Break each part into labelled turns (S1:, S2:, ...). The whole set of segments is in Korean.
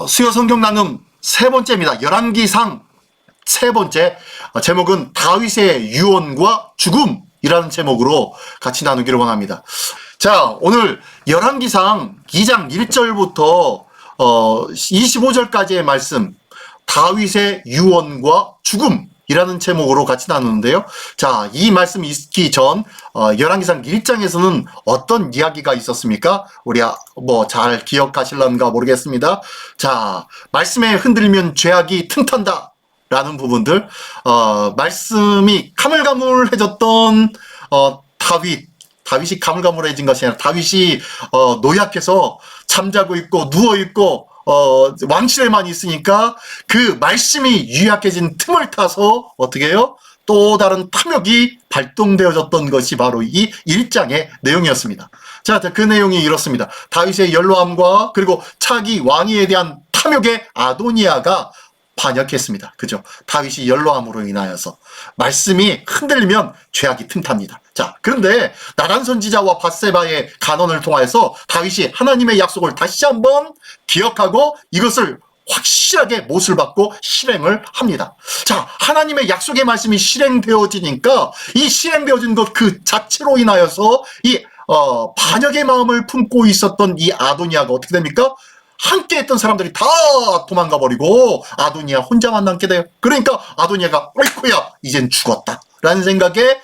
S1: 수요 성경 나눔 세 번째입니다. 열왕기상 세 번째, 제목은 다윗의 유언과 죽음이라는 제목으로 같이 나누기를 원합니다. 자, 오늘 열왕기상 2장 1절부터 25절까지의 말씀, 다윗의 유언과 죽음이라는 제목으로 같이 나누는데요. 자, 이 말씀 읽기 전 열왕기상 1장에서는 어떤 이야기가 있었습니까? 우리 잘 기억하실런가 모르겠습니다. 자, 말씀에 흔들리면 죄악이 틈탄다 라는 부분들, 말씀이 가물가물해졌던 다윗이 가물가물해진 것이 아니라 다윗이 노약해서 잠자고 있고 누워있고 왕실에만 있으니까 그 말씀이 유약해진 틈을 타서 어떻게 해요? 또 다른 탐욕이 발동되어졌던 것이 바로 이 1장의 내용이었습니다. 자, 그 내용이 이렇습니다. 다윗의 연로함과 그리고 차기 왕위에 대한 탐욕의 아도니아가 반역했습니다. 그죠? 다윗이 연로함으로 인하여서 말씀이 흔들리면 죄악이 틈탑니다. 자, 그런데 나단 선지자와 밧세바의 간언을 통하여서 다윗이 하나님의 약속을 다시 한번 기억하고 이것을 확실하게 못을 받고 실행을 합니다. 자, 하나님의 약속의 말씀이 실행되어지니까 이 실행되어진 것 그 자체로 인하여서 이 반역의 마음을 품고 있었던 이 아도니아가 어떻게 됩니까? 함께 했던 사람들이 다 도망가 버리고 아도니아 혼자만 남게 돼요. 그러니까 아도니아가 어이쿠야 이젠 죽었다 라는 생각에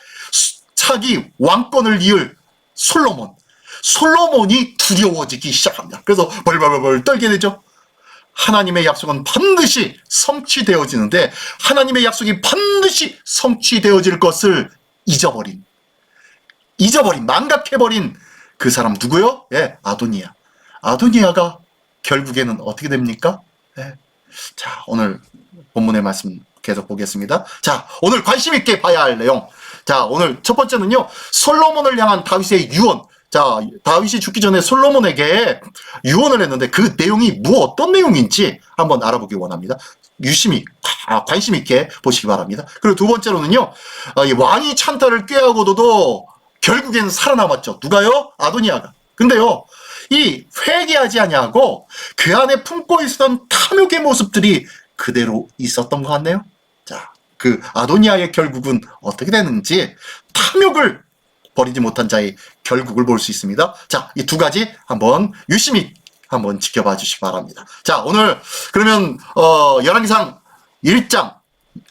S1: 차기 왕권을 이을 솔로몬이 두려워지기 시작합니다. 그래서 벌벌벌 떨게 되죠. 하나님의 약속은 반드시 성취되어지는데 하나님의 약속이 반드시 성취되어질 것을 잊어버린 망각해버린 그 사람 누구요? 예, 아도니아가 결국에는 어떻게 됩니까? 네. 자, 오늘 본문의 말씀 계속 보겠습니다. 자, 오늘 관심 있게 봐야 할 내용. 자, 오늘 첫 번째는요, 솔로몬을 향한 다윗의 유언. 자, 다윗이 죽기 전에 솔로몬에게 유언을 했는데 그 내용이 어떤 내용인지 한번 알아보기 원합니다. 관심 있게 보시기 바랍니다. 그리고 두 번째로는요, 왕이 찬탈을 꾀하고도 결국엔 살아남았죠. 누가요? 아도니아가. 근데요, 이 회개하지 아니하고 그 안에 품고 있었던 탐욕의 모습들이 그대로 있었던 것 같네요. 자, 그 아도니아의 결국은 어떻게 되는지 탐욕을 버리지 못한 자의 결국을 볼 수 있습니다. 자, 이 두 가지 한번 유심히 한번 지켜봐 주시기 바랍니다. 자, 오늘 그러면 열왕기상 2장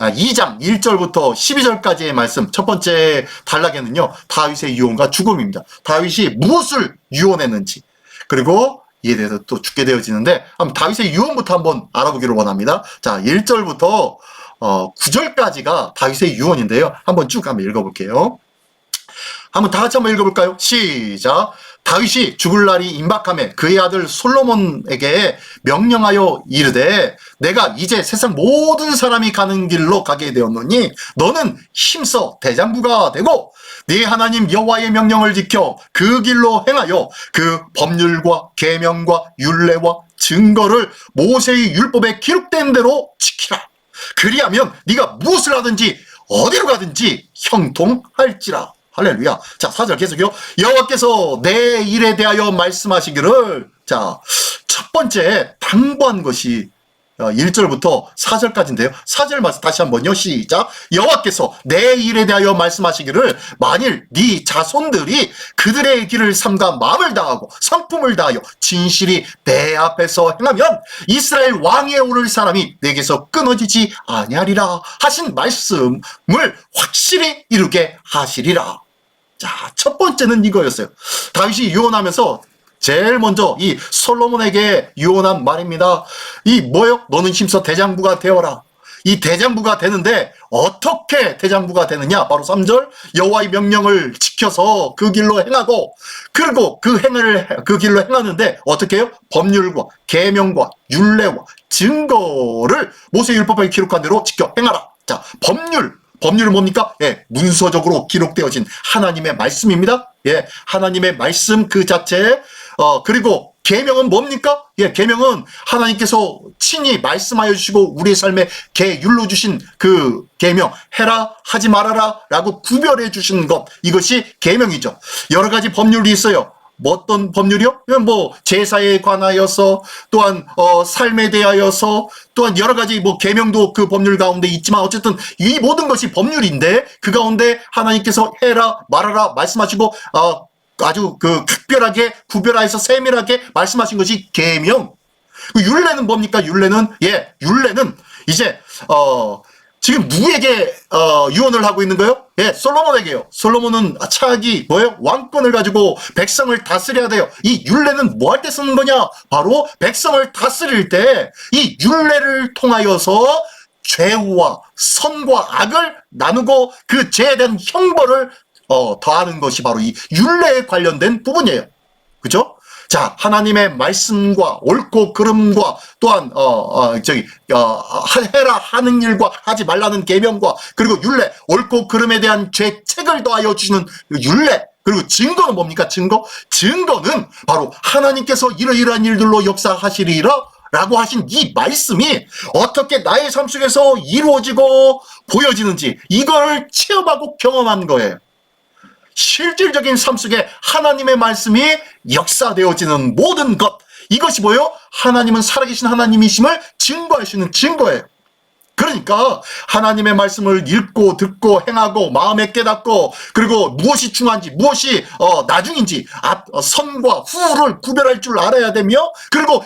S1: 1절부터 12절까지의 말씀 첫 번째 단락에는요, 다윗의 유언과 죽음입니다. 다윗이 무엇을 유언했는지 그리고 이에 대해서 또 죽게 되어지는데 한번 다윗의 유언부터 한번 알아보기를 원합니다. 자, 1절부터 9절까지가 다윗의 유언인데요. 한번 쭉 한번 읽어볼게요. 한번 다 같이 한번 읽어볼까요? 시작. 다윗이 죽을 날이 임박하매 그의 아들 솔로몬에게 명령하여 이르되 내가 이제 세상 모든 사람이 가는 길로 가게 되었노니 너는 힘써 대장부가 되고 네 하나님 여호와의 명령을 지켜 그 길로 행하여 그 법률과 계명과 율례와 증거를 모세의 율법에 기록된 대로 지키라. 그리하면 네가 무엇을 하든지 어디로 가든지 형통할지라. 할렐루야. 자, 4절 계속요. 여호와께서 내 일에 대하여 말씀하시기를. 자, 첫 번째 당부한 것이 1절부터 4절까지인데요. 4절 말씀 다시 한번요. 시작. 여호와께서 내 일에 대하여 말씀하시기를 만일 네 자손들이 그들의 길을 삼가 마음을 다하고 성품을 다하여 진실이 내 앞에서 행하면 이스라엘 왕위에 오를 사람이 내게서 끊어지지 아니하리라 하신 말씀을 확실히 이루게 하시리라. 자, 첫 번째는 이거였어요. 다윗이 유언하면서 제일 먼저 이 솔로몬에게 유언한 말입니다. 이 뭐요? 너는 힘써 대장부가 되어라. 이 대장부가 되는데 어떻게 대장부가 되느냐? 바로 3절 여호와의 명령을 지켜서 그 길로 행하고 그리고 그 길로 행하는데 어떻게 해요? 법률과 계명과 율례와 증거를 모세의 율법에 기록한 대로 지켜 행하라. 자, 법률은 뭡니까? 예, 문서적으로 기록되어진 하나님의 말씀입니다. 예, 하나님의 말씀 그 자체. 그리고 계명은 뭡니까? 예, 계명은 하나님께서 친히 말씀하여 주시고 우리의 삶에 계율로 주신 그 계명, 해라 하지 말아라 라고 구별해 주신 것, 이것이 계명이죠. 여러 가지 법률이 있어요. 뭐 어떤 법률이요? 뭐 제사에 관하여서 또한 삶에 대하여서 또한 여러 가지 뭐 계명도 그 법률 가운데 있지만 어쨌든 이 모든 것이 법률인데 그 가운데 하나님께서 해라 말하라 말씀하시고 아주 그 특별하게 구별하여서 세밀하게 말씀하신 것이 계명. 그 율례는 뭡니까? 율례는 이제 지금 누구에게 유언을 하고 있는 거예요? 예, 솔로몬에게요. 솔로몬은 차기 뭐예요? 왕권을 가지고 백성을 다스려야 돼요. 이 율례는 뭐 할 때 쓰는 거냐? 바로 백성을 다스릴 때 이 율례를 통하여서 죄와 선과 악을 나누고 그 죄에 대한 형벌을 더하는 것이 바로 이 율례에 관련된 부분이에요. 그죠? 자, 하나님의 말씀과 옳고 그름과 또한 해라 하는 일과 하지 말라는 계명과 그리고 율례, 옳고 그름에 대한 죄책을 더하여 주시는 율례, 그리고 증거는 뭡니까? 증거는 바로 하나님께서 이러이러한 일들로 역사하시리라 라고 하신 이 말씀이 어떻게 나의 삶 속에서 이루어지고 보여지는지 이걸 체험하고 경험한 거예요. 실질적인 삶 속에 하나님의 말씀이 역사되어지는 모든 것, 이것이 뭐예요? 하나님은 살아계신 하나님이심을 증거할 수 있는 증거예요. 그러니까 하나님의 말씀을 읽고 듣고 행하고 마음에 깨닫고 그리고 무엇이 중요한지 무엇이 나중인지 선과 후를 구별할 줄 알아야 되며 그리고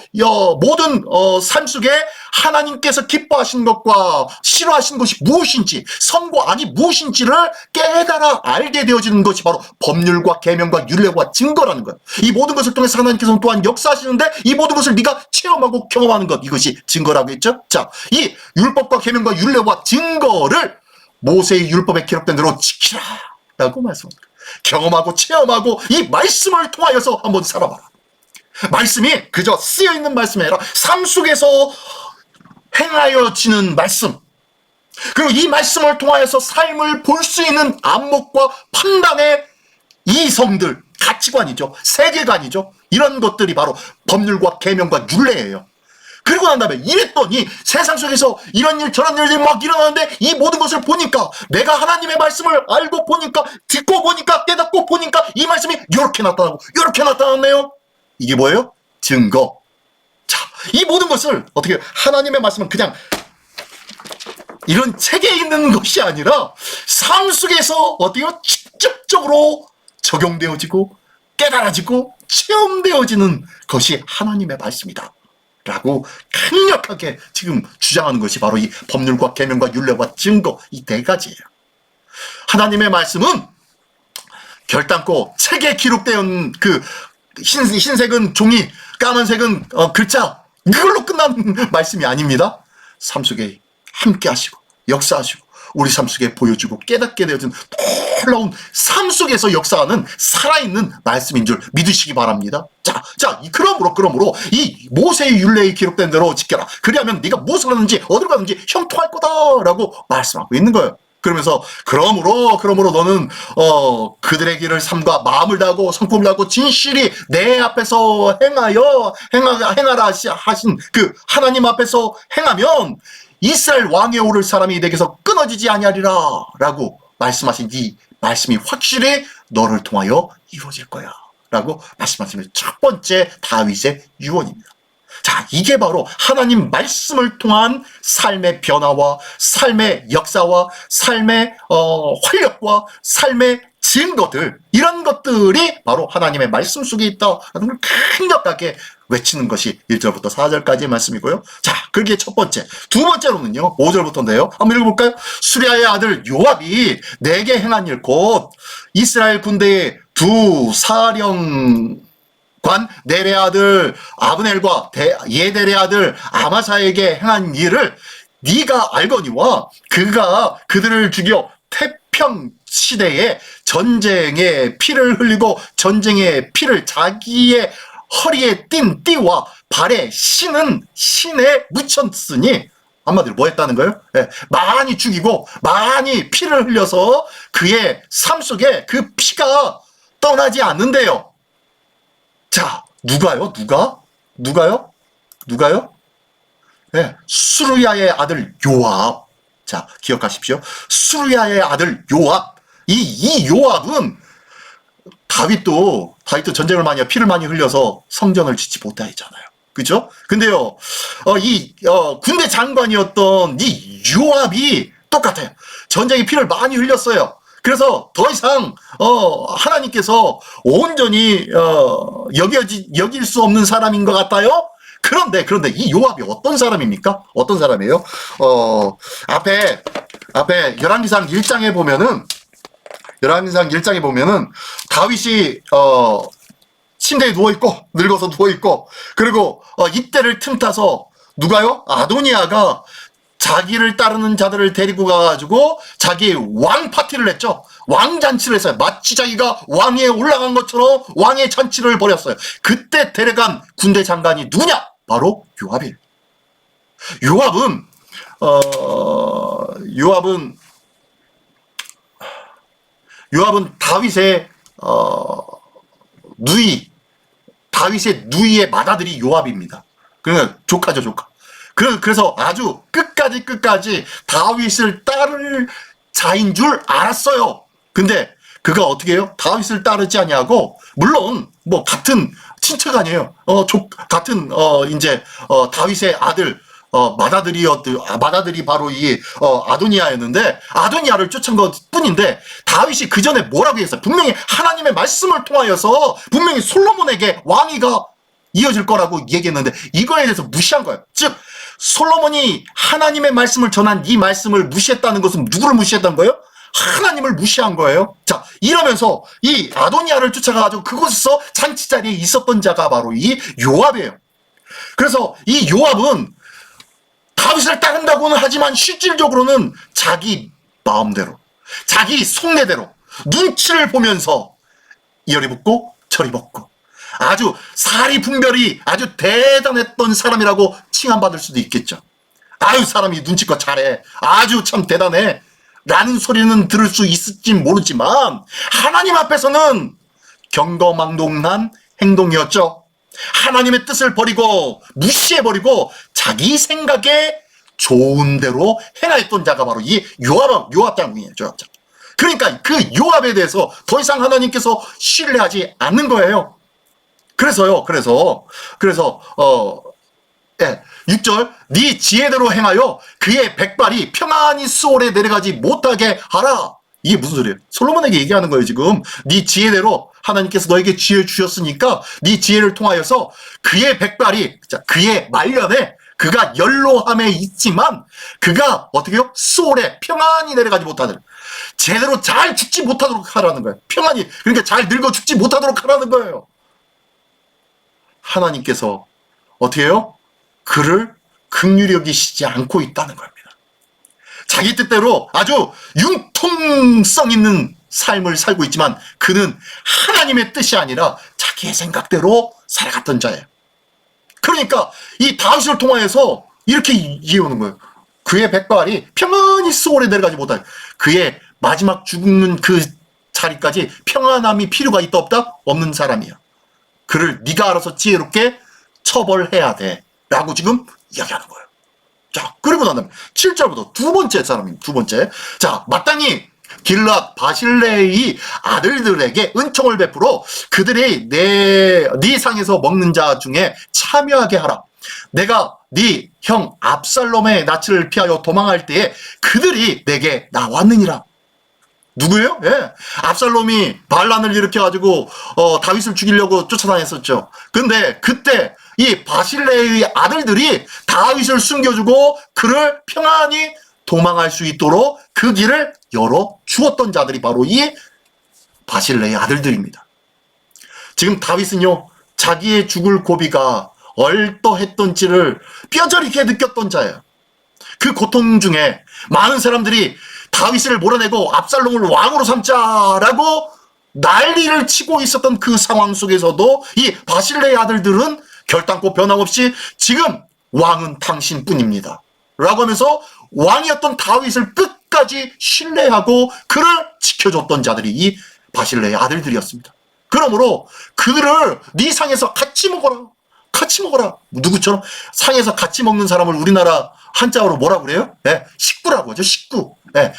S1: 모든 삶 속에 하나님께서 기뻐하신 것과 싫어하신 것이 무엇인지 선과 악이 무엇인지를 깨달아 알게 되어지는 것이 바로 법률과 계명과 율례와 증거라는 거예요. 이 모든 것을 통해서 하나님께서는 또한 역사하시는데 이 모든 것을 네가 체험하고 경험하는 것, 이것이 증거라고 했죠. 자, 이 율법과 계명과 율례와 증거를 모세의 율법에 기록된 대로 지키라 라고 말씀합니다. 경험하고 체험하고 이 말씀을 통하여서 한번 살아봐라. 말씀이 그저 쓰여있는 말씀이 아니라 삶 속에서 행하여지는 말씀, 그리고 이 말씀을 통하여서 삶을 볼 수 있는 안목과 판단의 이성들, 가치관이죠. 세계관이죠. 이런 것들이 바로 법률과 계명과 율례예요. 그리고 난 다음에 이랬더니 세상 속에서 이런 일 저런 일들이 막 일어나는데 이 모든 것을 보니까 내가 하나님의 말씀을 알고 보니까 듣고 보니까 깨닫고 보니까 이 말씀이 이렇게 나타나고 이렇게 나타났네요. 이게 뭐예요? 증거. 자, 이 모든 것을 어떻게 하나님의 말씀은 그냥 이런 책에 있는 것이 아니라 삶 속에서 어떻게 직접적으로 적용되어지고 깨달아지고 체험되어지는 것이 하나님의 말씀이다 라고 강력하게 지금 주장하는 것이 바로 이 법률과 계명과 율례와 증거, 이 네 가지예요. 하나님의 말씀은 결단코 책에 기록되어 있는 그 흰색은 종이, 까만색은 글자, 이걸로 끝난 말씀이 아닙니다. 삶 속에 함께 하시고 역사하시고 우리 삶 속에 보여주고 깨닫게 되어진 놀라운 삶 속에서 역사하는 살아있는 말씀인 줄 믿으시기 바랍니다. 자, 그러므로 이 모세의 율례에 기록된 대로 지켜라. 그리하면 네가 무엇을 하는지 어디로 가는지 형통할 거다라고 말씀하고 있는 거예요. 그러면서 그러므로 너는 그들의 길을 삼가 마음을 다하고 성품을 다하고 진실이 내 앞에서 행하라 하신 그 하나님 앞에서 행하면 이스라엘 왕에 오를 사람이 내게서 끊어지지 아니하리라 라고 말씀하신 이 말씀이 확실히 너를 통하여 이루어질 거야 라고 말씀하시는 첫 번째 다윗의 유언입니다. 자, 이게 바로 하나님 말씀을 통한 삶의 변화와 삶의 역사와 삶의 활력과 삶의 증거들, 이런 것들이 바로 하나님의 말씀 속에 있다라는 걸 강력하게 외치는 것이 1절부터 4절까지의 말씀이고요. 자, 그게 첫 번째. 두 번째로는요, 5절부터인데요. 한번 읽어볼까요? 수리아의 아들 요압이 내게 행한 일, 곧 이스라엘 군대의 두 사령관 넬의 아들 아브넬과 예델의 아들 아마사에게 행한 일을 네가 알거니와 그가 그들을 죽여 태평 시대에 전쟁의 피를 흘리고 전쟁의 피를 자기의 허리에 띤 띠와 발에 신에 묻혔으니, 한마디로 뭐 했다는 거예요? 네, 많이 죽이고 많이 피를 흘려서 그의 삶 속에 그 피가 떠나지 않는데요. 자, 누가요? 네, 수르야의 아들 요압. 자, 기억하십시오. 수르야의 아들 요압. 이 요압은 다윗도 전쟁을 많이 피를 많이 흘려서 성전을 짓지 못하였잖아요. 그죠? 근데요, 군대 장관이었던 이 요압이 똑같아요. 전쟁에 피를 많이 흘렸어요. 그래서 더 이상 하나님께서 온전히 여길 수 없는 사람인 것 같아요. 그런데 이 요압이 어떤 사람입니까? 어떤 사람이에요? 앞에 열왕기상 1장에 보면은 다윗이 침대에 누워있고, 늙어서 누워있고, 그리고 이때를 틈타서 누가요? 아도니아가 자기를 따르는 자들을 데리고 가가지고 자기 왕 파티를 했죠. 왕 잔치를 했어요. 마치 자기가 왕위에 올라간 것처럼 왕의 잔치를 벌였어요. 그때 데려간 군대 장관이 누구냐? 바로 요압이에요. 요압은 다윗의 누이의 맏아들이 요압입니다. 그러니까 조카죠, 조카. 그래서 아주 끝까지 다윗을 따를 자인 줄 알았어요. 근데 그가 어떻게 해요? 다윗을 따르지 아니하고, 물론 뭐 같은 친척 아니에요. 다윗의 아들 맏아들이 바로 이 아도니아였는데, 아도니아를 쫓은 것 뿐인데, 다윗이 그 전에 뭐라고 했어요? 분명히 하나님의 말씀을 통하여서 분명히 솔로몬에게 왕위가 이어질 거라고 얘기했는데, 이거에 대해서 무시한 거예요. 즉 솔로몬이 하나님의 말씀을 전한 이 말씀을 무시했다는 것은 누구를 무시했다는 거예요? 하나님을 무시한 거예요. 자, 이러면서 이 아도니아를 쫓아가가지고 그곳에서 잔치 자리에 있었던 자가 바로 이 요압이에요. 그래서 이 요압은 다윗을 따른다고는 하지만 실질적으로는 자기 마음대로, 자기 속내대로 눈치를 보면서 이어리 붙고 저리 붙고, 아주 사리분별이 아주 대단했던 사람이라고 칭함받을 수도 있겠죠. 아유, 사람이 눈치껏 잘해, 아주 참 대단해 라는 소리는 들을 수 있을지 모르지만, 하나님 앞에서는 경거망동한 행동이었죠. 하나님의 뜻을 버리고 무시해버리고 자기 생각에 좋은 대로 행하였던 자가 바로 이 요압 장군이에요. 그러니까 그 요압에 대해서 더 이상 하나님께서 신뢰하지 않는 거예요. 그래서 6절, 네 지혜대로 행하여 그의 백발이 평안히 수월에 내려가지 못하게 하라. 이게 무슨 소리예요? 솔로몬에게 얘기하는 거예요. 지금 네 지혜대로 하나님께서 너에게 지혜를 주셨으니까 네 지혜를 통하여서 그의 백발이, 그의 말년에 그가 연로함에 있지만 그가 어떻게 해요? 수월에 평안히 내려가지 못하도록, 제대로 잘 죽지 못하도록 하라는 거예요. 평안히, 그러니까 잘 늙어 죽지 못하도록 하라는 거예요. 하나님께서 어떻게 해요? 그를 긍휼히 여기시지 않고 있다는 겁니다. 자기 뜻대로 아주 융통성 있는 삶을 살고 있지만 그는 하나님의 뜻이 아니라 자기의 생각대로 살아갔던 자예요. 그러니까 이 다윗을 통하여서 이렇게 이해오는 거예요. 그의 백발이 평안히 수월에 내려가지 못할, 그의 마지막 죽는 그 자리까지 평안함이 필요가 있다 없다? 없는 사람이야. 그를 네가 알아서 지혜롭게 처벌해야 돼 라고 지금 이야기하는 거예요. 자, 그리고 난 다음에 7절부터 두 번째 사람입니다. 두 번째. 자, 마땅히 길앗 바실레의 아들들에게 은총을 베풀어 그들이 네 상에서 먹는 자 중에 참여하게 하라. 내가 네 형 압살롬의 낯을 피하여 도망할 때에 그들이 내게 나왔느니라. 누구예요? 예. 압살롬이 반란을 일으켜가지고 다윗을 죽이려고 쫓아다녔었죠. 근데 그때 이 바실레의 아들들이 다윗을 숨겨주고 그를 평안히 도망할 수 있도록 그 길을 열어 주었던 자들이 바로 이 바실레의 아들들입니다. 지금 다윗은요, 자기의 죽을 고비가 얼떠했던지를 뼈저리게 느꼈던 자예요. 그 고통 중에 많은 사람들이 다윗을 몰아내고 압살롬을 왕으로 삼자라고 난리를 치고 있었던 그 상황 속에서도 이 바실레의 아들들은 결단코 변함없이 지금 왕은 당신뿐입니다 라고 하면서 왕이었던 다윗을 끝까지 신뢰하고 그를 지켜줬던 자들이 이 바실레의 아들들이었습니다. 그러므로 그들을 네 상에서 같이 먹어라. 누구처럼? 상에서 같이 먹는 사람을 우리나라 한자어로 뭐라고 그래요? 네, 식구라고 하죠. 식구. 네,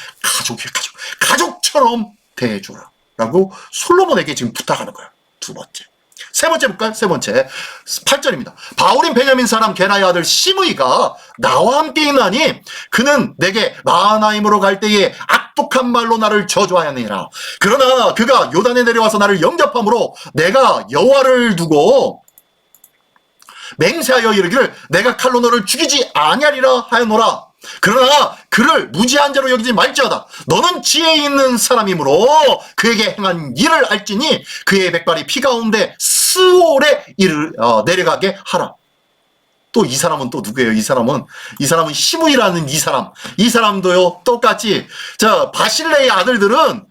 S1: 가족처럼 대해줘라 라고 솔로몬에게 지금 부탁하는 거예요. 두 번째. 세 번째 볼까요? 세 번째 8절입니다. 바울인 베냐민 사람 게나의 아들 시므이가 나와 함께 있나니 그는 내게 마하나임으로 갈 때에 악독한 말로 나를 저주하였느니라. 그러나 그가 요단에 내려와서 나를 영접함으로 내가 여호와를 두고 맹세하여 이르기를 내가 칼로 너를 죽이지 아니하리라 하였노라. 그러나 그를 무지한 자로 여기지 말지어다. 너는 지혜 있는 사람이므로 그에게 행한 일을 알지니 그의 백발이 피 가운데 스올에 내려가게 하라. 또 이 사람은 또 누구예요? 이 사람은 시므이라는 이 사람도요 똑같이 자 바실레의 아들들은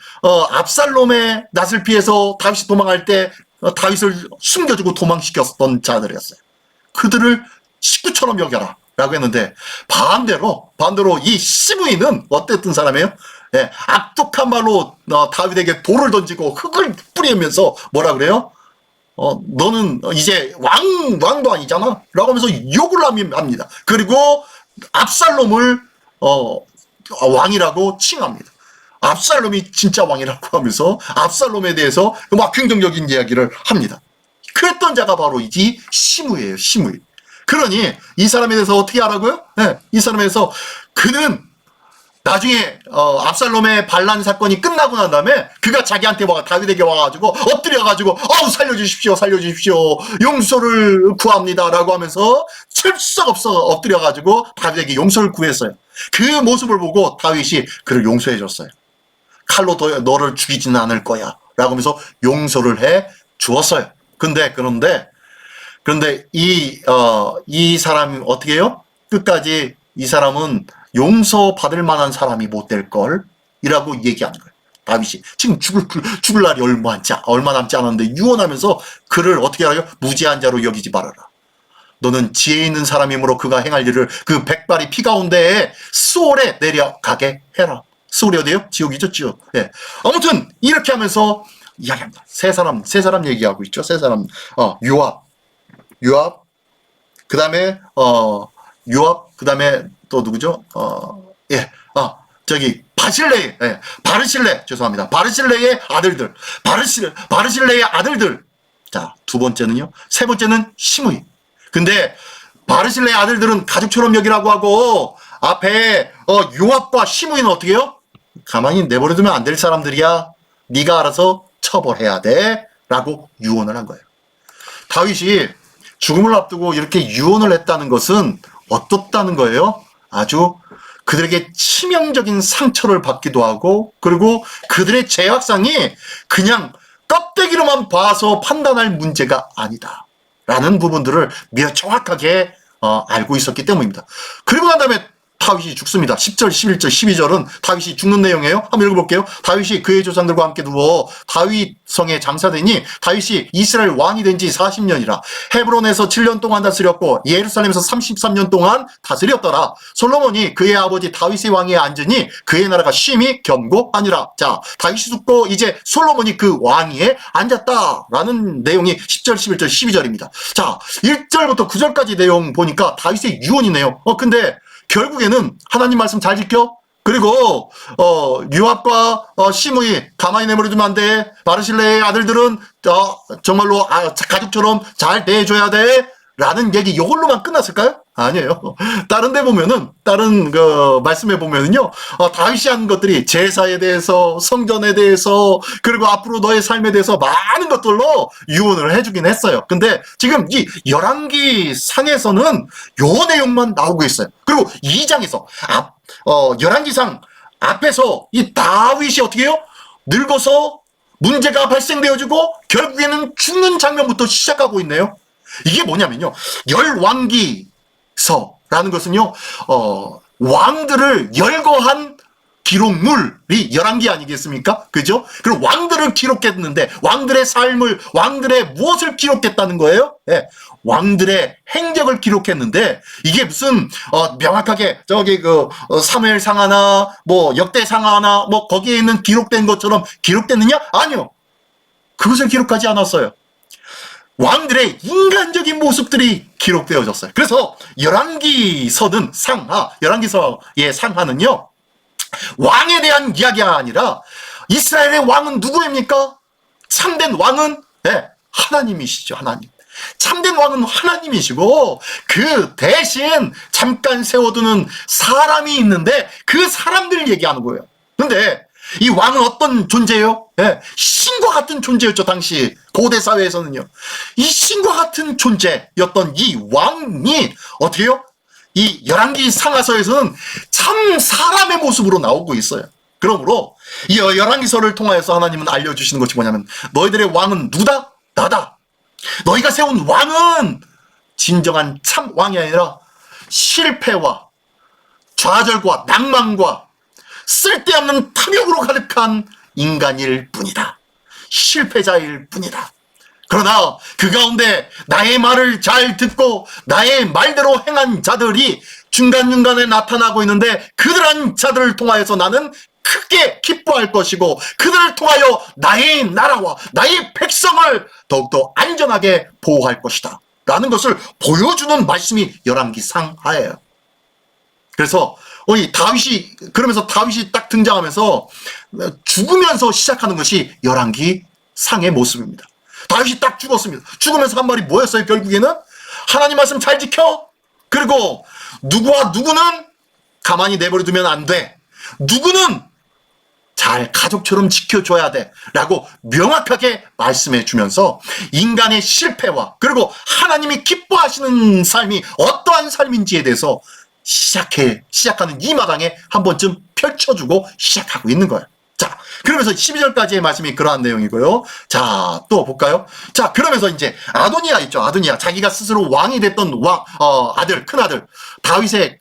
S1: 압살롬의 낯을 피해서 다윗이 도망할 때 다윗을 숨겨주고 도망시켰던 자들이었어요. 그들을 식구처럼 여겨라 라고 했는데 반대로 이 시므이는 어땠던 사람이에요? 예, 악독한 말로 다윗에게 돌을 던지고 흙을 뿌리면서 뭐라 그래요? 너는 이제 왕도 아니잖아 라고 하면서 욕을 합니다. 그리고 압살롬을 왕이라고 칭합니다. 압살롬이 진짜 왕이라고 하면서 압살롬에 대해서 막 긍정적인 이야기를 합니다. 그랬던 자가 바로 이 시므이예요. 시므이. 그러니 이 사람에 대해서 어떻게 하라고요? 네, 이 사람에 대해서 그는 나중에 압살롬의 반란 사건이 끝나고 난 다음에 그가 자기한테 다윗에게 와가지고 엎드려가지고 살려주십시오 용서를 구합니다 라고 하면서 철썩 없어 엎드려가지고 다윗에게 용서를 구했어요. 그 모습을 보고 다윗이 그를 용서해줬어요. 칼로 너를 죽이지는 않을 거야 라고 하면서 용서를 해 주었어요. 그런데 이 사람이 어떻게 해요? 끝까지 이 사람은 용서받을 만한 사람이 못 될 걸 이라고 얘기하는 거예요. 다윗이 지금 죽을 날이 얼마 남지 않았는데 유언하면서 그를 어떻게 하라고요? 무지한 자로 여기지 말아라. 너는 지혜 있는 사람이므로 그가 행할 일을 그 백발이 피 가운데에 스올에 내려가게 해라. 스올이 어디예요? 지옥이죠, 지옥. 예. 아무튼 이렇게 하면서 이야기합니다. 세 사람 얘기하고 있죠. 세 사람. 요압, 그 다음에 그 다음에 또 누구죠? 바르실레, 죄송합니다. 바르실레의 아들들. 바르실레의 아들들. 자, 두 번째는요. 세 번째는 시므이. 근데 바르실레의 아들들은 가족처럼 여기라고 하고 앞에 요압과 시므이는 어떻게 해요? 가만히 내버려두면 안 될 사람들이야. 네가 알아서 처벌해야 돼. 라고 유언을 한 거예요. 다윗이 죽음을 앞두고 이렇게 유언을 했다는 것은 어떻다는 거예요? 아주 그들에게 치명적인 상처를 받기도 하고 그리고 그들의 죄악상이 그냥 껍데기로만 봐서 판단할 문제가 아니다 라는 부분들을 정확하게 알고 있었기 때문입니다. 그리고 난 다음에 다윗이 죽습니다. 10절, 11절, 12절은 다윗이 죽는 내용이에요. 한번 읽어볼게요. 다윗이 그의 조상들과 함께 누워 다윗 성에 장사되니 다윗이 이스라엘 왕이 된 지 40년이라. 헤브론에서 7년 동안 다스렸고 예루살렘에서 33년 동안 다스렸더라. 솔로몬이 그의 아버지 다윗의 왕위에 앉으니 그의 나라가 심히 견고하니라. 자, 다윗이 죽고 이제 솔로몬이 그 왕위에 앉았다라는 내용이 10절, 11절, 12절입니다. 자, 1절부터 9절까지 내용 보니까 다윗의 유언이네요. 근데 결국에는 하나님 말씀 잘 지켜? 그리고 요압과 시므이 가만히 내버려두면 안 돼. 바르실레의 아들들은 정말로 가족처럼 잘 대해줘야 돼. 라는 얘기 이걸로만 끝났을까요? 아니에요. 다른 데 보면은 다른 말씀에 보면은요 다윗이 한 것들이 제사에 대해서 성전에 대해서 그리고 앞으로 너의 삶에 대해서 많은 것들로 유언을 해주긴 했어요. 근데 지금 이 열왕기 상에서는 요 내용만 나오고 있어요. 그리고 2장에서 열왕기상 앞에서 이 다윗이 어떻게 해요? 늙어서 문제가 발생되어지고 결국에는 죽는 장면부터 시작하고 있네요. 이게 뭐냐면요. 열왕기서라는 것은요, 왕들을 열거한 기록물이 열왕기 아니겠습니까? 그죠? 그리고 왕들을 기록했는데, 왕들의 삶을, 왕들의 무엇을 기록했다는 거예요? 예. 왕들의 행적을 기록했는데, 이게 무슨, 명확하게, 사무엘 상하나, 역대 상하나, 거기에 있는 기록된 것처럼 기록됐느냐? 아니요. 그것을 기록하지 않았어요. 왕들의 인간적인 모습들이 기록되어졌어요. 그래서 열왕기서는 열왕기서의 상하는요, 왕에 대한 이야기가 아니라 이스라엘의 왕은 누구입니까? 참된 왕은 하나님이시죠. 하나님. 참된 왕은 하나님이시고 그 대신 잠깐 세워두는 사람이 있는데 그 사람들 얘기하는 거예요. 근데 이 왕은 어떤 존재예요? 신과 같은 존재였죠. 당시 고대 사회에서는요. 이 신과 같은 존재였던 이 왕이 어떻게 해요? 이 열왕기 상하서에서는 참 사람의 모습으로 나오고 있어요. 그러므로 이 열왕기서를 통하여서 하나님은 알려주시는 것이 뭐냐면 너희들의 왕은 누구다? 나다. 너희가 세운 왕은 진정한 참 왕이 아니라 실패와 좌절과 낭만과 쓸데없는 탐욕으로 가득한 인간일 뿐이다. 실패자일 뿐이다. 그러나 그 가운데 나의 말을 잘 듣고 나의 말대로 행한 자들이 중간중간에 나타나고 있는데 그들한 자들을 통하여서 나는 크게 기뻐할 것이고 그들을 통하여 나의 나라와 나의 백성을 더욱더 안전하게 보호할 것이다 라는 것을 보여주는 말씀이 열왕기상 하예요. 그래서 그러면서 다윗이 딱 등장하면서 죽으면서 시작하는 것이 열왕기상의 모습입니다. 다윗이 딱 죽었습니다. 죽으면서 한 말이 뭐였어요? 결국에는 하나님 말씀 잘 지켜. 그리고 누구와 누구는 가만히 내버려 두면 안 돼. 누구는 잘 가족처럼 지켜줘야 돼 라고 명확하게 말씀해 주면서 인간의 실패와 그리고 하나님이 기뻐하시는 삶이 어떠한 삶인지에 대해서 시작하는 이 마당에 한 번쯤 펼쳐주고 시작하고 있는 거예요. 자, 그러면서 12절까지의 말씀이 그러한 내용이고요. 자, 또 볼까요? 자, 그러면서 이제 아도니아 있죠. 아도니아. 자기가 스스로 왕이 됐던 아들, 큰아들. 다윗의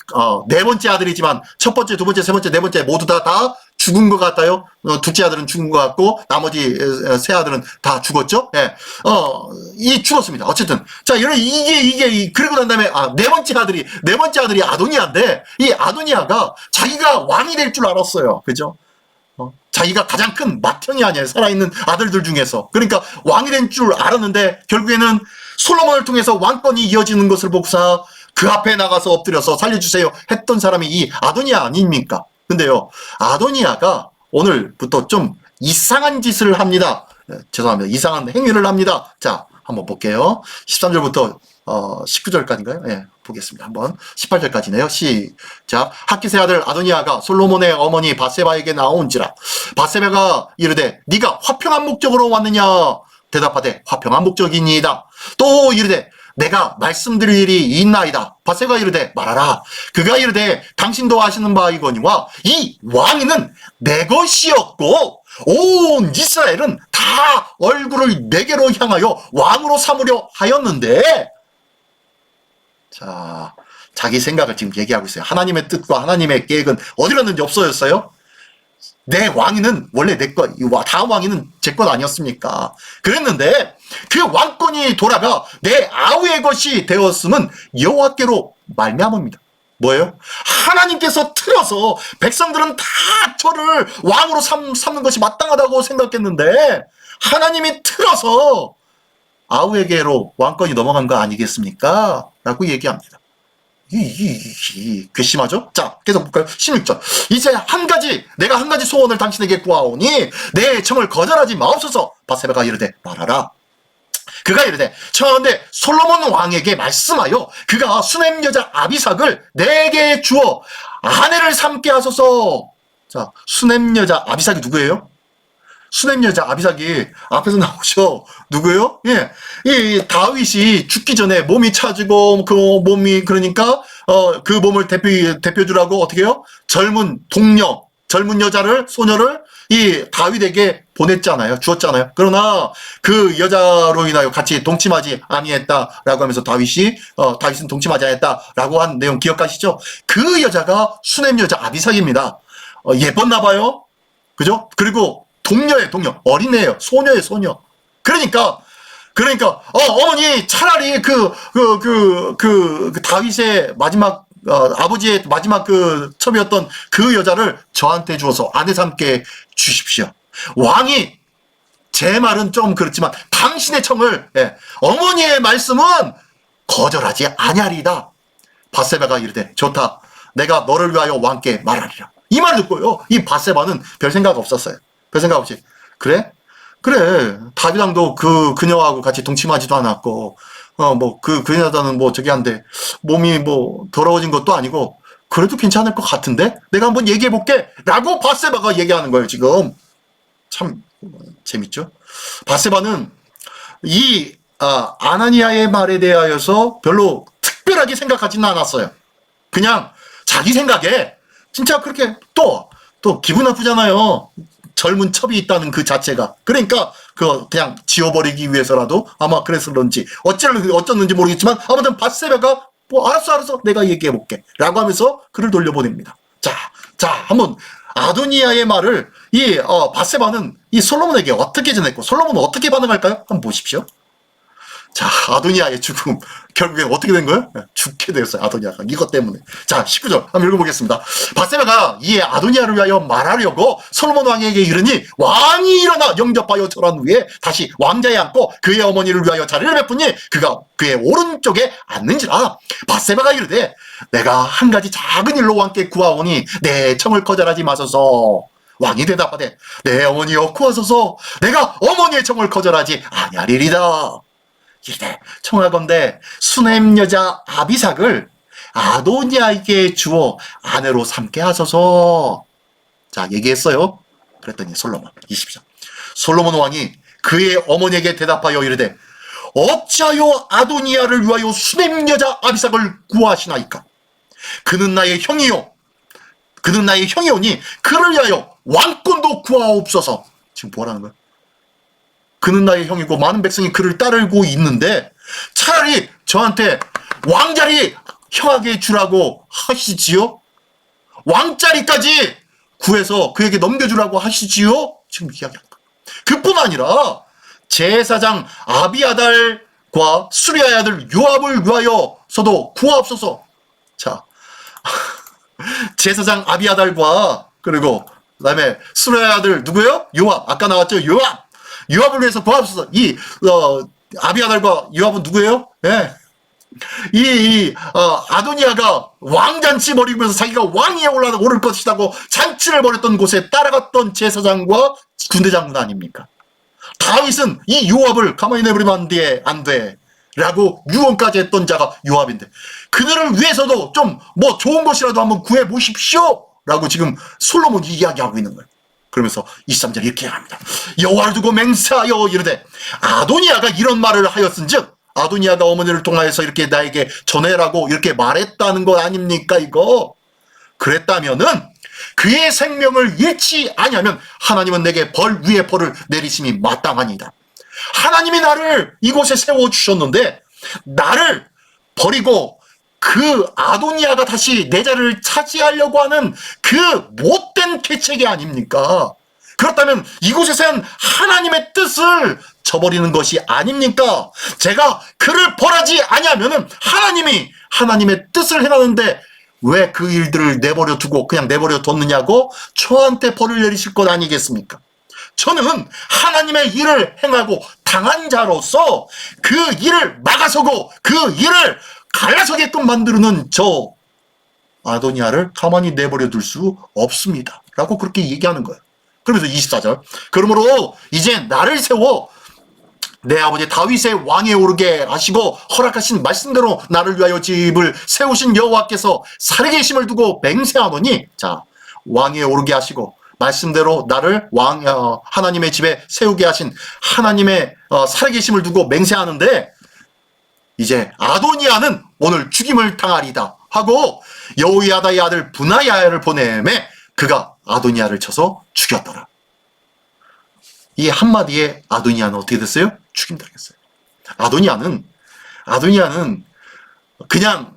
S1: 네 번째 아들이지만 첫 번째, 두 번째, 세 번째, 네 번째 모두 다 죽은 것 같아요. 둘째 아들은 죽은 것 같고 나머지 세 아들은 다 죽었죠. 이 죽었습니다. 어쨌든 자, 이게 그리고 난 다음에 네 번째 아들이 아도니아인데 이 아도니아가 자기가 왕이 될 줄 알았어요. 그죠? 자기가 가장 큰 맏형이 아니에요. 살아있는 아들들 중에서. 그러니까 왕이 된 줄 알았는데 결국에는 솔로몬을 통해서 왕권이 이어지는 것을 보고서 그 앞에 나가서 엎드려서 살려주세요 했던 사람이 이 아도니아 아닙니까? 근데요, 아도니아가 오늘부터 좀 이상한 짓을 합니다. 죄송합니다. 이상한 행위를 합니다. 자, 한번 볼게요. 13절부터 19절까지인가요? 예, 보겠습니다. 한번 18절까지네요. 시작. 학기세 아들 아도니아가 솔로몬의 어머니 밧세바에게 나온지라. 밧세바가 이르되 네가 화평한 목적으로 왔느냐? 대답하되 화평한 목적이니이다. 또 이르되 내가 말씀드릴 일이 있나이다. 밧세바가 이르되 말하라. 그가 이르되 당신도 아시는 바이거니와 이 왕위는 내 것이었고 온 이스라엘은 다 얼굴을 내게로 향하여 왕으로 삼으려 하였는데, 자, 자기 생각을 지금 얘기하고 있어요. 하나님의 뜻과 하나님의 계획은 어디 갔는지 없어졌어요? 내 왕위는 원래 내 것, 다음 왕위는 제 것 아니었습니까? 그랬는데 그 왕권이 돌아가 내 아우의 것이 되었음은 여호와께로 말미암습니다. 뭐예요? 하나님께서 틀어서 백성들은 다 저를 왕으로 삼는 것이 마땅하다고 생각했는데 하나님이 틀어서 아우에게로 왕권이 넘어간 거 아니겠습니까? 라고 얘기합니다. 괘씸하죠? 자, 계속 볼까요? 16절. 이제 내가 한 가지 소원을 당신에게 구하오니 내 청을 거절하지 마옵소서. 밧세바가 이르되 말하라. 그가 이르되 청하건대 솔로몬 왕에게 말씀하여 그가 수넴 여자 아비삭을 내게 주어 아내를 삼게 하소서. 자, 수넴 여자 아비삭이 누구예요? 수넴 여자 아비삭이 앞에서 나오죠. 누구예요? 예, 이 다윗이 죽기 전에 몸이 차지고 그 몸이 그러니까 그 몸을 대표주라고 어떻게 해요? 젊은 여자를 소녀를 이 다윗에게 보냈잖아요. 주었잖아요. 그러나 그 여자로 인하여 같이 동침하지 아니했다라고 하면서 다윗은 동침하지 않았다라고 한 내용 기억하시죠? 그 여자가 수넴 여자 아비삭입니다. 예뻤나 봐요. 그죠? 그리고 동녀예요. 어린애예요. 소녀. 그러니까 어머니 차라리 그 다윗의 마지막 아버지의 마지막 그 첩이었던 그 여자를 저한테 주어서 아내 삼게 주십시오. 왕이 제 말은 좀 그렇지만 당신의 청을 어머니의 말씀은 거절하지 아니하리이다. 밧세바가 이르되 좋다. 내가 너를 위하여 왕께 말하리라. 이 말 듣고요. 이 밧세바는 별 생각 없었어요. 별 생각 없이. 그래? 그래. 다비랑도 그녀하고 같이 동침하지도 않았고, 그 여자는 뭐 저기 한데, 몸이 뭐 더러워진 것도 아니고, 그래도 괜찮을 것 같은데? 내가 한번 얘기해볼게! 라고 바세바가 얘기하는 거예요, 지금. 참, 재밌죠? 바세바는 아나니아의 말에 대하여서 별로 특별하게 생각하지는 않았어요. 그냥 자기 생각에, 진짜 그렇게 또 기분 나쁘잖아요. 젊은 첩이 있다는 그 자체가. 그러니까 그냥 지워버리기 위해서라도 아마 그랬을런지 어쩌는지 모르겠지만 아무튼 바세바가 뭐 알았어 내가 얘기해볼게 라고 하면서 그를 돌려보냅니다. 자 한번 아도니아의 말을 바세바는 이 솔로몬에게 어떻게 전했고 솔로몬은 어떻게 반응할까요? 한번 보십시오. 자, 아도니아의 죽음. 결국엔 어떻게 된 거예요? 죽게 되었어요, 아도니아가. 이것 때문에. 자, 19절. 한번 읽어보겠습니다. 바세바가 이에 아도니아를 위하여 말하려고 솔로몬 왕에게 이르니 왕이 일어나 영접하여 절한 후에 다시 왕자에 앉고 그의 어머니를 위하여 자리를 베푸니 그가 그의 오른쪽에 앉는지라. 바세바가 이르되 내가 한 가지 작은 일로 왕께 구하오니 내 청을 거절하지 마소서. 왕이 대답하되 내 어머니여 구하소서. 내가 어머니의 청을 거절하지 아니하리이다. 이래 청하건대 수넴 여자 아비삭을 아도니아에게 주어 아내로 삼게 하소서. 자, 얘기했어요. 그랬더니 솔로몬 20절. 솔로몬 왕이 그의 어머니에게 대답하여 이르되 어찌하여 아도니아를 위하여 수넴 여자 아비삭을 구하시나이까? 그는 나의 형이오니 그를 위하여 왕권도 구하옵소서. 지금 뭐라는 거야? 그는 나의 형이고 많은 백성이 그를 따르고 있는데 차라리 저한테 왕자리 형에게 주라고 하시지요? 왕자리까지 구해서 그에게 넘겨주라고 하시지요? 지금 이야기합니다. 그뿐 아니라 제사장 아비아달과 수리아의 아들 요압을 위하여서도 구하옵소서. 자, 제사장 아비아달과 그리고 그다음에 수리아의 아들 누구예요? 요압. 아까 나왔죠? 요압을 위해서 구하옵소서. 아비아달과 요압은 누구예요? 예. 아도니아가 왕잔치 벌이면서 자기가 왕위에 오를 것이라고 잔치를 벌였던 곳에 따라갔던 제사장과 군대장군 아닙니까? 다윗은 이 요압을 가만히 내버리면 안 돼. 라고 유언까지 했던 자가 요압인데 그들을 위해서도 좀 뭐 좋은 것이라도 한번 구해 보십시오. 라고 지금 솔로몬이 이야기하고 있는 거예요. 그러면서 23절 이렇게 합니다. 여호와를 두고 맹세하여 이르되 아도니아가 이런 말을 하였은즉 아도니아가 어머니를 통하여서 이렇게 나에게 전해라고 이렇게 말했다는 거 아닙니까 이거? 그랬다면은 그의 생명을 잃지 아니하면 하나님은 내게 벌 위에 벌을 내리심이 마땅하니이다. 하나님이 나를 이곳에 세워주셨는데 나를 버리고 그 아도니아가 다시 내 자리를 차지하려고 하는 그 못된 계책이 아닙니까? 그렇다면 이곳에서는 하나님의 뜻을 저버리는 것이 아닙니까? 제가 그를 벌하지 아니하면은 하나님이 하나님의 뜻을 행하는데 왜 그 일들을 내버려 두고 그냥 내버려 뒀느냐고 저한테 벌을 내리실 것 아니겠습니까? 저는 하나님의 일을 행하고 당한 자로서 그 일을 막아서고 그 일을 갈라서게끔 만드는 저 아도니아를 가만히 내버려 둘 수 없습니다. 라고 그렇게 얘기하는 거예요. 그러면서 24절. 그러므로 이제 나를 세워 내 아버지 다윗의 왕에 오르게 하시고 허락하신 말씀대로 나를 위하여 집을 세우신 여호와께서 살아계심을 두고 맹세하노니, 자, 왕에 오르게 하시고 말씀대로 나를 하나님의 집에 세우게 하신 하나님의 살아계심을 두고 맹세하는데 이제 아도니아는 오늘 죽임을 당하리다 하고 여호야다의 아들 분하야를 보내매 그가 아도니아를 쳐서 죽였더라. 이 한마디에 아도니아는 어떻게 됐어요? 죽임당했어요. 아도니아는 그냥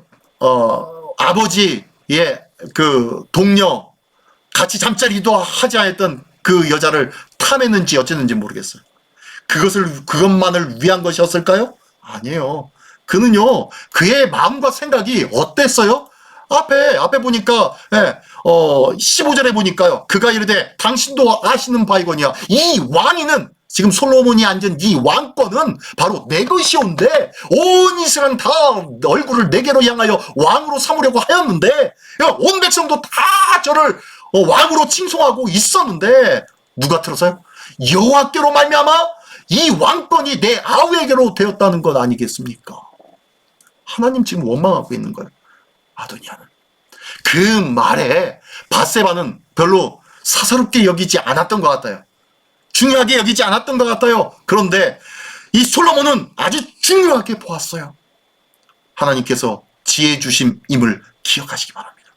S1: 아버지의 그 동료 같이 잠자리도 하지 않았던 그 여자를 탐했는지 어쨌는지 모르겠어요. 그것만을 위한 것이었을까요? 아니에요. 그는요, 그의 마음과 생각이 어땠어요? 앞에 보니까, 15절에 보니까요, 그가 이르되, 당신도 아시는 바이거니와, 이 왕위는, 지금 솔로몬이 앉은 이 왕권은 바로 내 것이온데, 온 이스라엘은 다 얼굴을 내게로 향하여 왕으로 삼으려고 하였는데, 온 백성도 다 저를 왕으로 칭송하고 있었는데, 누가 틀어서요? 여호와께로 말미암아 이 왕권이 내 아우에게로 되었다는 것 아니겠습니까? 하나님 지금 원망하고 있는 거예요. 아도니아는. 그 말에 밧세바는 별로 사사롭게 여기지 않았던 것 같아요. 중요하게 여기지 않았던 것 같아요. 그런데 이 솔로몬은 아주 중요하게 보았어요. 하나님께서 지혜 주심임을 기억하시기 바랍니다.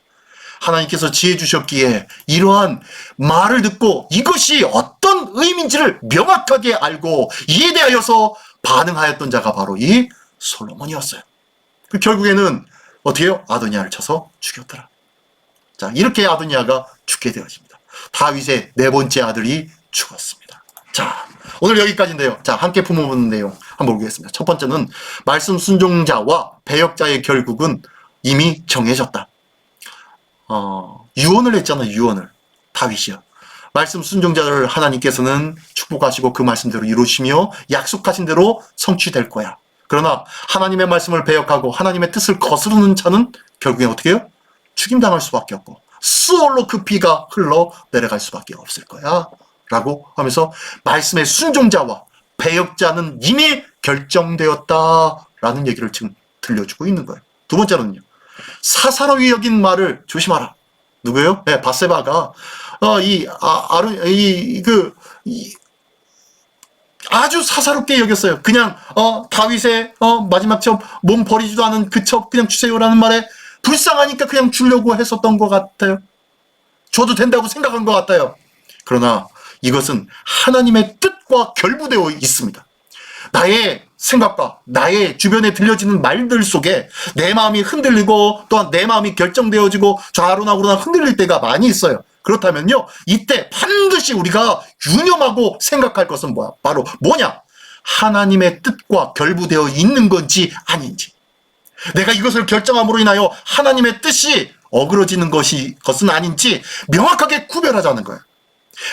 S1: 하나님께서 지혜 주셨기에 이러한 말을 듣고 이것이 어떤 의미인지를 명확하게 알고 이에 대하여서 반응하였던 자가 바로 이 솔로몬이었어요. 결국에는 어떻게 해요? 아도니아를 쳐서 죽였더라. 자, 이렇게 아도니아가 죽게 되어집니다. 다윗의 네 번째 아들이 죽었습니다. 자, 오늘 여기까지인데요. 자, 함께 품어보는 내용 한번 보겠습니다. 첫 번째는 말씀 순종자와 배역자의 결국은 이미 정해졌다. 유언을 했잖아요. 유언을. 다윗이요. 말씀 순종자를 하나님께서는 축복하시고 그 말씀대로 이루시며 약속하신 대로 성취될 거야. 그러나 하나님의 말씀을 배역하고 하나님의 뜻을 거스르는 자는 결국엔 어떻게 해요? 죽임당할 수밖에 없고 수월로 그 피가 흘러 내려갈 수밖에 없을 거야 라고 하면서 말씀의 순종자와 배역자는 이미 결정되었다라는 얘기를 지금 들려주고 있는 거예요. 두 번째로는요. 사사로이 여긴 말을 조심하라. 누구예요? 네, 밧세바가 아주 사사롭게 여겼어요. 그냥 다윗의 마지막 첩 몸 버리지도 않은 그 첩 그냥 주세요라는 말에 불쌍하니까 그냥 주려고 했었던 것 같아요. 줘도 된다고 생각한 것 같아요. 그러나 이것은 하나님의 뜻과 결부되어 있습니다. 나의 생각과 나의 주변에 들려지는 말들 속에 내 마음이 흔들리고 또한 내 마음이 결정되어지고 좌로나 우로나 흔들릴 때가 많이 있어요. 그렇다면요, 이때 반드시 우리가 유념하고 생각할 것은 뭐야? 바로 뭐냐? 하나님의 뜻과 결부되어 있는 건지 아닌지. 내가 이것을 결정함으로 인하여 하나님의 뜻이 어그러지는 것은 아닌지 명확하게 구별하자는 거예요.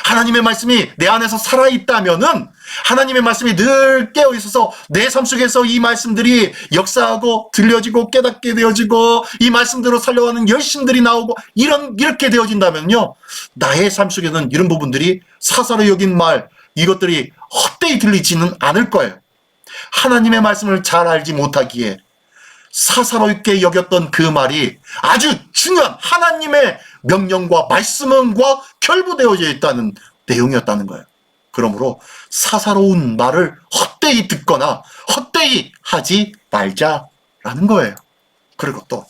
S1: 하나님의 말씀이 내 안에서 살아있다면은 하나님의 말씀이 늘 깨어있어서 내 삶 속에서 이 말씀들이 역사하고 들려지고 깨닫게 되어지고 이 말씀대로 살려가는 열심들이 나오고 이렇게 되어진다면요, 나의 삶 속에는 이런 부분들이 사사로 여긴 말, 이것들이 헛되이 들리지는 않을 거예요. 하나님의 말씀을 잘 알지 못하기에 사사롭게 여겼던 그 말이 아주 중요한 하나님의 명령과 말씀과 결부되어져 있다는 내용이었다는 거예요. 그러므로 사사로운 말을 헛되이 듣거나 헛되이 하지 말자라는 거예요. 그리고 또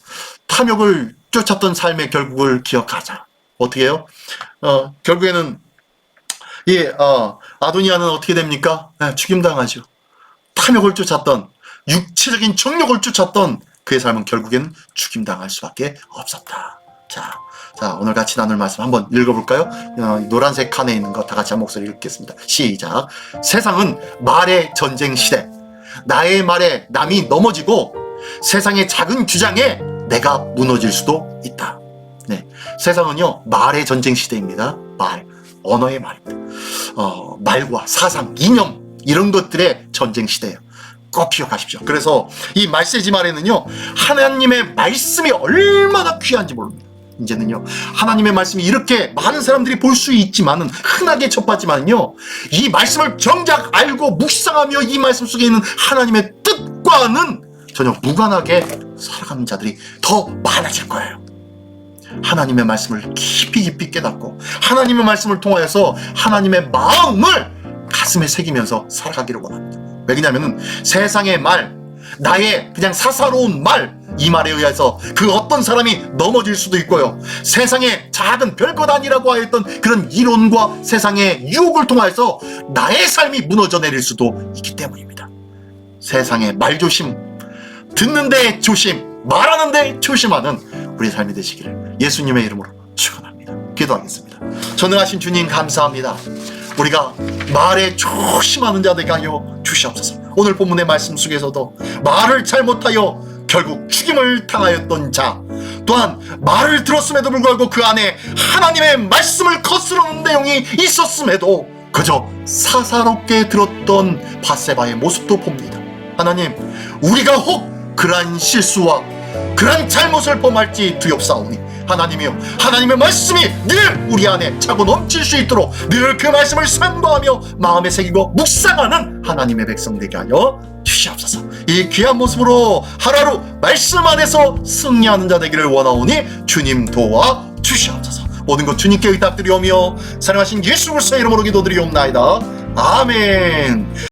S1: 탐욕을 쫓았던 삶의 결국을 기억하자. 어떻게 해요? 결국에는 아도니아는 어떻게 됩니까? 죽임당하죠. 탐욕을 쫓았던, 육체적인 정욕을 쫓았던 그의 삶은 결국에는 죽임당할 수밖에 없었다. 자, 오늘 같이 나눌 말씀 한번 읽어볼까요? 노란색 칸에 있는 거 다 같이 한 목소리 읽겠습니다. 시작. 세상은 말의 전쟁 시대. 나의 말에 남이 넘어지고 세상의 작은 주장에 내가 무너질 수도 있다. 네, 세상은요 말의 전쟁 시대입니다. 언어의 말입니다. 말과 사상, 이념 이런 것들의 전쟁 시대예요. 꼭 기억하십시오. 그래서 이 말세지 말에는요 하나님의 말씀이 얼마나 귀한지 모릅니다. 이제는요 하나님의 말씀이 이렇게 많은 사람들이 볼 수 있지만은 흔하게 접하지만요 이 말씀을 정작 알고 묵상하며 이 말씀 속에 있는 하나님의 뜻과는 전혀 무관하게 살아가는 자들이 더 많아질 거예요. 하나님의 말씀을 깊이 깨닫고 하나님의 말씀을 통하여서 하나님의 마음을 가슴에 새기면서 살아가기를 원합니다. 왜냐하면 세상의 말, 나의 그냥 사사로운 말, 이 말에 의해서 그 어떤 사람이 넘어질 수도 있고요. 세상의 작은 별것 아니라고 하였던 그런 이론과 세상의 유혹을 통해서 나의 삶이 무너져 내릴 수도 있기 때문입니다. 세상의 말조심, 듣는데 조심, 말하는데 조심하는 우리 삶이 되시기를 예수님의 이름으로 축원합니다. 기도하겠습니다. 전능하신 주님 감사합니다. 우리가 말에 조심하는 자들에게 하여 주시옵소서. 오늘 본문의 말씀 속에서도 말을 잘못하여 결국 죽임을 당하였던 자, 또한 말을 들었음에도 불구하고 그 안에 하나님의 말씀을 거스르는 내용이 있었음에도 그저 사사롭게 들었던 밧세바의 모습도 봅니다. 하나님, 우리가 혹 그러한 실수와 그러한 잘못을 범할지 두렵사오니 하나님이요, 하나님의 말씀이 늘 우리 안에 차고 넘칠 수 있도록 늘 그 말씀을 상고하며 마음에 새기고 묵상하는 하나님의 백성 되게 하여 주시옵소서. 이 귀한 모습으로 하루하루 말씀 안에서 승리하는 자 되기를 원하오니 주님 도와 주시옵소서. 모든 것 주님께 의탁드리오며 사랑하신 예수 그리스도의 이름으로 기도드리옵나이다. 아멘.